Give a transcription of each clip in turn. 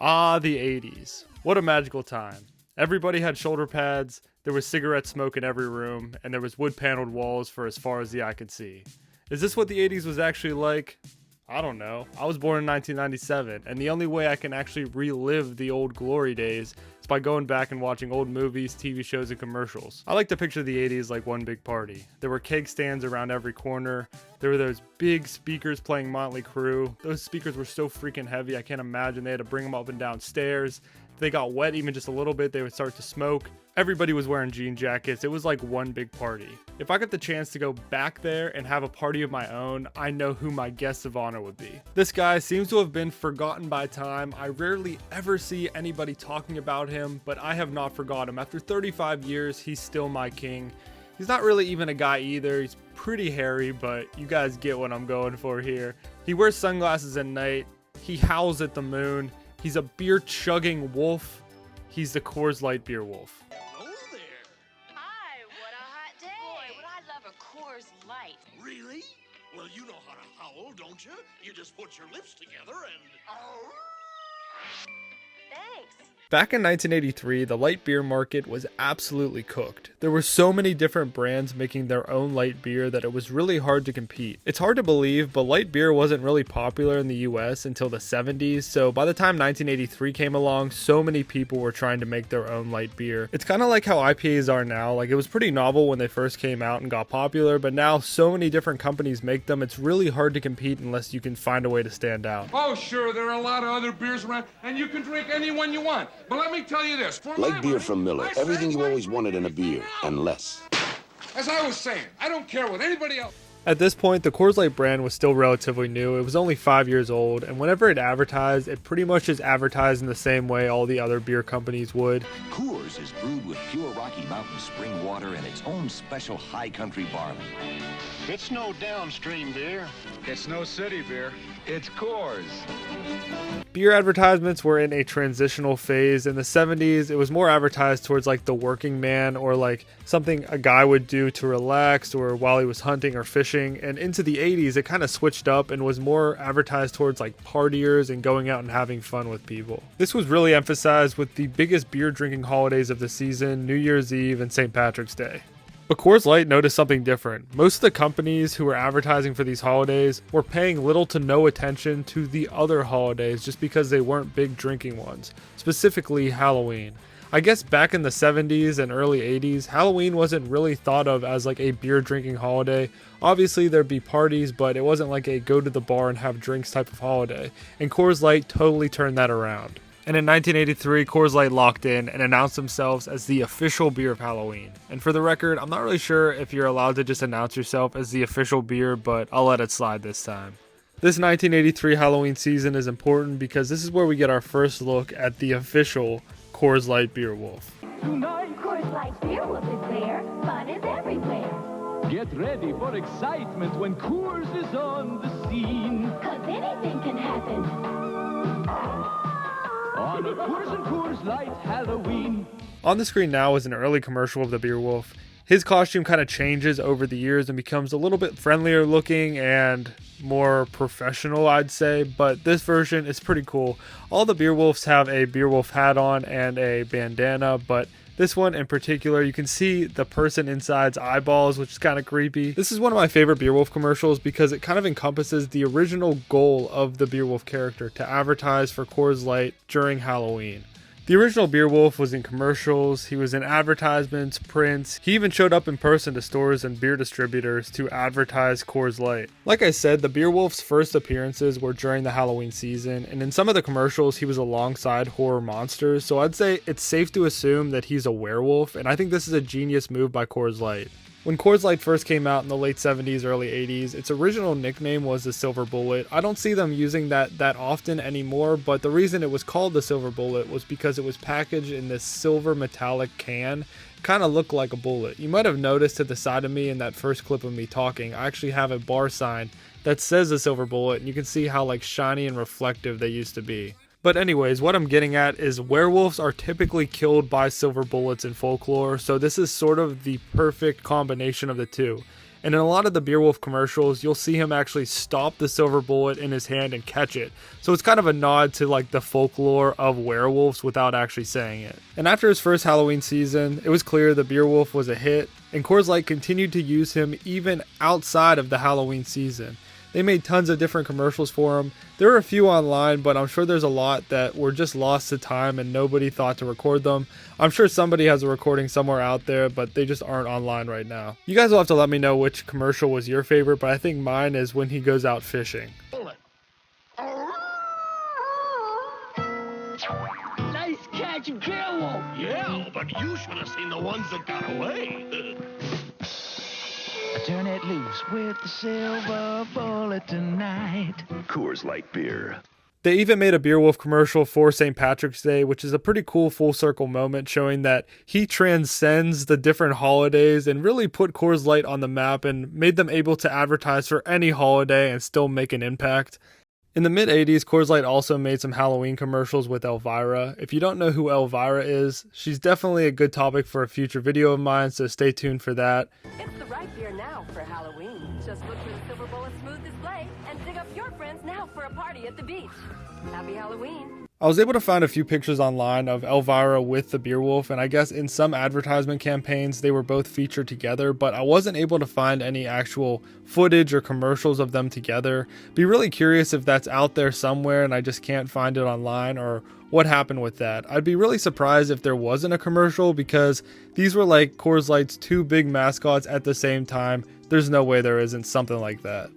Ah, the 80s. What a magical time. Everybody had shoulder pads, there was cigarette smoke in every room, and there was wood paneled walls for as far as the eye could see. Is this what the 80s was actually like? I don't know. I was born in 1997, and the only way I can actually relive the old glory days is by going back and watching old movies, TV shows, and commercials. I like to picture the 80s like one big party. There were keg stands around every corner. There were those big speakers playing Motley Crue. Those speakers were so freaking heavy, I can't imagine they had to bring them up and down stairs. If they got wet even just a little bit, they would start to smoke. Everybody was wearing jean jackets. It was like one big party. If I got the chance to go back there and have a party of my own, I know who my guest of honor would be. This guy seems to have been forgotten by time. I rarely ever see anybody talking about him, but I have not forgot him. After 35 years, he's still my king. He's not really even a guy either. He's pretty hairy, but you guys get what I'm going for here. He wears sunglasses at night. He howls at the moon. He's a beer chugging wolf. He's the Coors Light Beer Wolf. Hello there. Hi, what a hot day. Boy, would I love a Coors Light. Really? Well, you know how to howl, don't you? You just put your lips together and... Thanks. Back in 1983, the light beer market was absolutely cooked. There were so many different brands making their own light beer that it was really hard to compete. It's hard to believe, but light beer wasn't really popular in the US until the 70s, so by the time 1983 came along, so many people were trying to make their own light beer. It's kind of like how IPAs are now. Like, it was pretty novel when they first came out and got popular, but now so many different companies make them, it's really hard to compete unless you can find a way to stand out. Oh, sure, there are a lot of other beers around, and you can drink any one you want. But let me tell you this. For Light my beer money, from Miller. I Everything say you always light wanted in a beer, now. and less. As I was saying, I don't care what anybody else... At this point, the Coors Light brand was still relatively new. It was only 5 years old, and whenever it advertised, it pretty much just advertised in the same way all the other beer companies would. Coors is brewed with pure Rocky Mountain spring water and its own special high country barley. It's no downstream beer. It's no city beer. It's Coors. Beer advertisements were in a transitional phase. In the 70s, it was more advertised towards like the working man or like something a guy would do to relax or while he was hunting or fishing. And into the 80s, it kind of switched up and was more advertised towards like partiers and going out and having fun with people. This was really emphasized with the biggest beer drinking holidays of the season, New Year's Eve and St. Patrick's Day. But Coors Light noticed something different. Most of the companies who were advertising for these holidays were paying little to no attention to the other holidays just because they weren't big drinking ones, specifically Halloween. I guess back in the 70s and early 80s, Halloween wasn't really thought of as like a beer drinking holiday. Obviously there'd be parties, but it wasn't like a go to the bar and have drinks type of holiday. And Coors Light totally turned that around. And in 1983, Coors Light locked in and announced themselves as the official beer of Halloween. And for the record, I'm not really sure if you're allowed to just announce yourself as the official beer, but I'll let it slide this time. This 1983 Halloween season is important because this is where we get our first look at the official Coors Light Beer Wolf. Tonight, Coors Light Beer Wolf is there. Fun is everywhere. Get ready for excitement when Coors is on the scene. 'Cause anything can happen. On a Coors and Coors Light Halloween. On the screen now is an early commercial of the Beer Wolf. His costume kind of changes over the years and becomes a little bit friendlier looking and more professional, I'd say, but this version is pretty cool. All the Beer Wolves have a Beer Wolf hat on and a bandana, but this one in particular, you can see the person inside's eyeballs, which is kind of creepy. This is one of my favorite Beer Wolf commercials because it kind of encompasses the original goal of the Beer Wolf character to advertise for Coors Light during Halloween. The original Beer Wolf was in commercials, he was in advertisements, prints, he even showed up in person to stores and beer distributors to advertise Coors Light. Like I said, the Beer Wolf's first appearances were during the Halloween season, and in some of the commercials he was alongside horror monsters, so I'd say it's safe to assume that he's a werewolf, and I think this is a genius move by Coors Light. When Coors Light first came out in the late 70s, early 80s, its original nickname was the Silver Bullet. I don't see them using that often anymore, but the reason it was called the Silver Bullet was because it was packaged in this silver metallic can. Kind of looked like a bullet. You might have noticed to the side of me in that first clip of me talking, I actually have a bar sign that says the Silver Bullet, and you can see how like shiny and reflective they used to be. But anyways, what I'm getting at is werewolves are typically killed by silver bullets in folklore, so this is sort of the perfect combination of the two. And in a lot of the Beerwolf commercials, you'll see him actually stop the silver bullet in his hand and catch it. So it's kind of a nod to like the folklore of werewolves without actually saying it. And after his first Halloween season, it was clear the Beerwolf was a hit, and Coors Light continued to use him even outside of the Halloween season. They made tons of different commercials for him. There were a few online, but I'm sure there's a lot that were just lost to time and nobody thought to record them. I'm sure somebody has a recording somewhere out there, but they just aren't online right now. You guys will have to let me know which commercial was your favorite, but I think mine is when he goes out fishing. Nice catch, Beerwolf. Yeah, but you should have seen the ones that got away. Turn it loose with the silver bullet tonight. Coors Light Beer. They even made a Beerwolf commercial for St. Patrick's Day, which is a pretty cool full circle moment showing that he transcends the different holidays and really put Coors Light on the map and made them able to advertise for any holiday and still make an impact. In the mid-80s, Coors Light also made some Halloween commercials with Elvira. If you don't know who Elvira is, she's definitely a good topic for a future video of mine, so stay tuned for that. It's the right beer now for Halloween. Just look for the Silver Bullet Smooth display and dig up your friends now for a party at the beach. Happy Halloween. I was able to find a few pictures online of Elvira with the Beerwolf, and I guess in some advertisement campaigns they were both featured together, but I wasn't able to find any actual footage or commercials of them together. Be really curious if that's out there somewhere and I just can't find it online, or what happened with that. I'd be really surprised if there wasn't a commercial, because these were like Coors Light's two big mascots at the same time. There's no way there isn't something like that.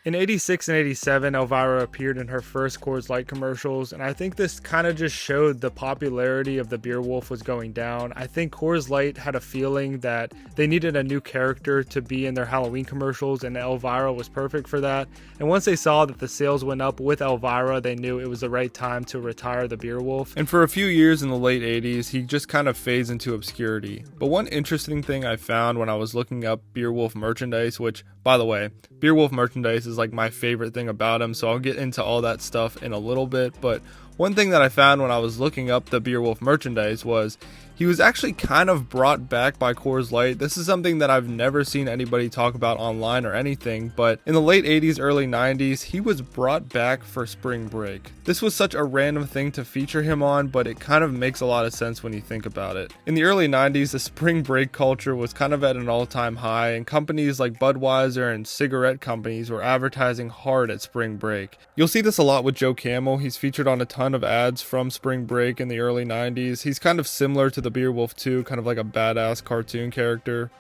In 86 and 87, Elvira appeared in her first Coors Light commercials, and I think this kind of just showed the popularity of the Beerwolf was going down. I think Coors Light had a feeling that they needed a new character to be in their Halloween commercials, and Elvira was perfect for that. And once they saw that the sales went up with Elvira, they knew it was the right time to retire the Beerwolf. And for a few years in the late 80s, he just kind of fades into obscurity. But one interesting thing I found when I was looking up Beerwolf merchandise, which, by the way, Beerwolf merchandise is like my favorite thing about him, so I'll get into all that stuff in a little bit. But one thing that I found when I was looking up the Beerwolf merchandise was he was actually kind of brought back by Coors Light. This is something that I've never seen anybody talk about online or anything, but in the late 80s, early 90s, he was brought back for spring break. This was such a random thing to feature him on, but it kind of makes a lot of sense when you think about it. In the early 90s, the spring break culture was kind of at an all-time high, and companies like Budweiser and cigarette companies were advertising hard at spring break. You'll see this a lot with Joe Camel. He's featured on a ton of ads from spring break in the early 90s. He's kind of similar to the Beerwolf too, kind of like a badass cartoon character.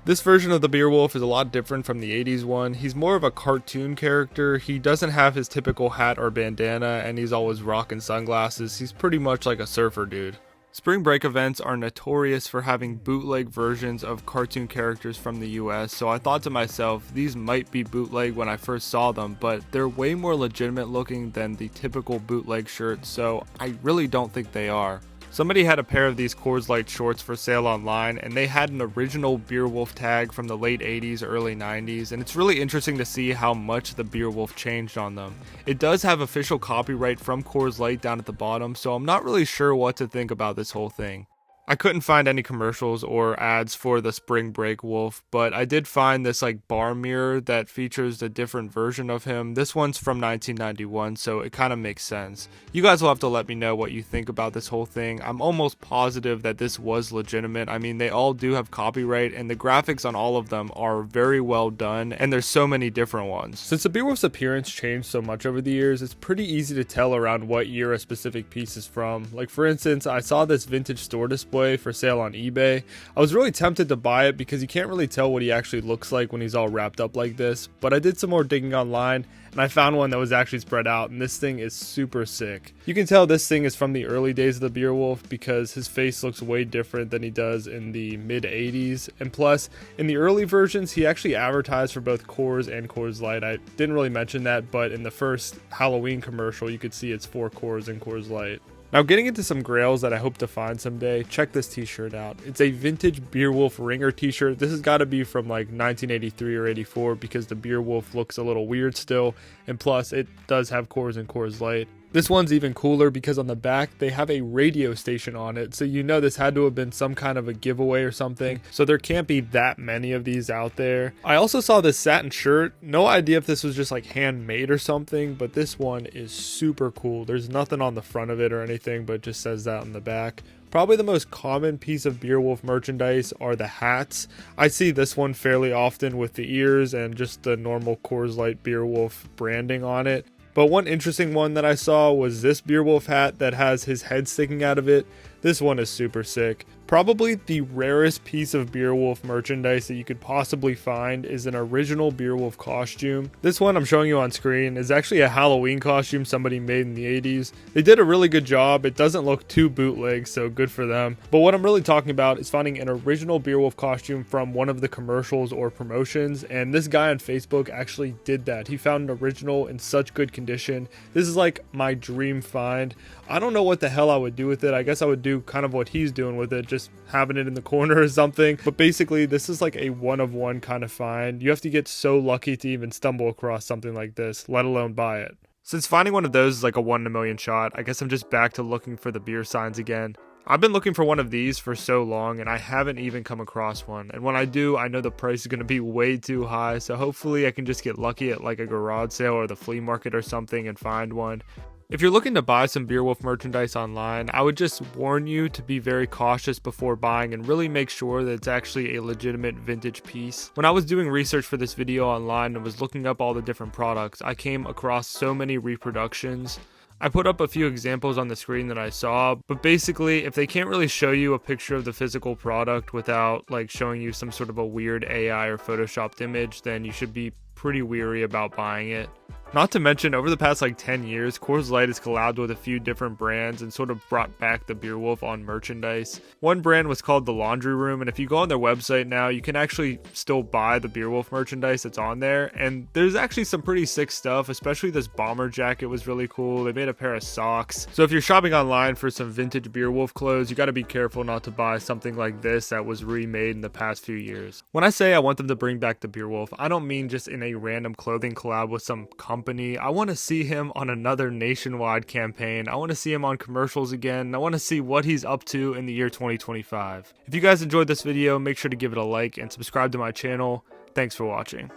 This version of the Beerwolf is a lot different from the 80s one. He's more of a cartoon character. He doesn't have his typical hat or bandana, and he's always rocking sunglasses. He's pretty much like a surfer dude. Spring break events are notorious for having bootleg versions of cartoon characters from the US, so I thought to myself, these might be bootleg when I first saw them, but they're way more legitimate looking than the typical bootleg shirts, so I really don't think they are. Somebody had a pair of these Coors Light shorts for sale online, and they had an original Beerwolf tag from the late 80s, early 90s, and it's really interesting to see how much the Beerwolf changed on them. It does have official copyright from Coors Light down at the bottom, so I'm not really sure what to think about this whole thing. I couldn't find any commercials or ads for the Spring Break Wolf, but I did find this like bar mirror that features a different version of him. This one's from 1991, so it kind of makes sense. You guys will have to let me know what you think about this whole thing. I'm almost positive that this was legitimate. I mean, they all do have copyright, and the graphics on all of them are very well done, and there's so many different ones. Since the Beerwolf's appearance changed so much over the years, it's pretty easy to tell around what year a specific piece is from. Like for instance, I saw this vintage store display for sale on eBay. I was really tempted to buy it because you can't really tell what he actually looks like when he's all wrapped up like this, but I did some more digging online and I found one that was actually spread out, and this thing is super sick. You can tell this thing is from the early days of the Beerwolf because his face looks way different than he does in the mid 80s, and plus in the early versions he actually advertised for both Coors and Coors Light. I didn't really mention that, but in the first Halloween commercial you could see it's for Coors and Coors Light. Now getting into some grails that I hope to find someday, check this t-shirt out. It's a vintage Beerwolf ringer t-shirt. This has got to be from like 1983 or 84 because the Beerwolf looks a little weird still. and plus it does have Coors and Coors Light. This one's even cooler because on the back they have a radio station on it, so you know this had to have been some kind of a giveaway or something, so there can't be that many of these out there. I also saw this satin shirt, no idea if this was just like handmade or something, but this one is super cool. There's nothing on the front of it or anything, but it just says that on the back. Probably the most common piece of Beerwolf merchandise are the hats. I see this one fairly often with the ears and just the normal Coors Light Beerwolf branding on it. But one interesting one that I saw was this Beerwolf hat that has his head sticking out of it. This one is super sick. Probably the rarest piece of Beerwolf merchandise that you could possibly find is an original Beerwolf costume. This one I'm showing you on screen is actually a Halloween costume somebody made in the 80s. They did a really good job. It doesn't look too bootleg, so good for them. But what I'm really talking about is finding an original Beerwolf costume from one of the commercials or promotions, and this guy on Facebook actually did that. He found an original in such good condition. This is like my dream find. I don't know what the hell I would do with it. I guess I would do kind of what he's doing with it, just having it in the corner or something. But basically this is like a one-of-one kind of find. You have to get so lucky to even stumble across something like this, let alone buy it. Since finding one of those is like a 1 in a million shot, I guess I'm just back to looking for the beer signs again. I've been looking for one of these for so long and I haven't even come across one, and when I do, I know the price is going to be way too high, so hopefully I can just get lucky at like a garage sale or the flea market or something and find one. If you're looking to buy some Beerwolf merchandise online, I would just warn you to be very cautious before buying and really make sure that it's actually a legitimate vintage piece. When I was doing research for this video online and was looking up all the different products, I came across so many reproductions. I put up a few examples on the screen that I saw, but basically if they can't really show you a picture of the physical product without like showing you some sort of a weird AI or photoshopped image, then you should be pretty weary about buying it. Not to mention, over the past like 10 years, Coors Light has collabed with a few different brands and sort of brought back the Beerwolf on merchandise. One brand was called The Laundry Room, and if you go on their website now, you can actually still buy the Beerwolf merchandise that's on there, and there's actually some pretty sick stuff, especially this bomber jacket was really cool. They made a pair of socks. So if you're shopping online for some vintage Beerwolf clothes, you gotta be careful not to buy something like this that was remade in the past few years. When I say I want them to bring back the Beerwolf, I don't mean just in a random clothing collab with some company. I want to see him on another nationwide campaign. I want to see him on commercials again. I want to see what he's up to in the year 2025. If you guys enjoyed this video, make sure to give it a like and subscribe to my channel. Thanks for watching.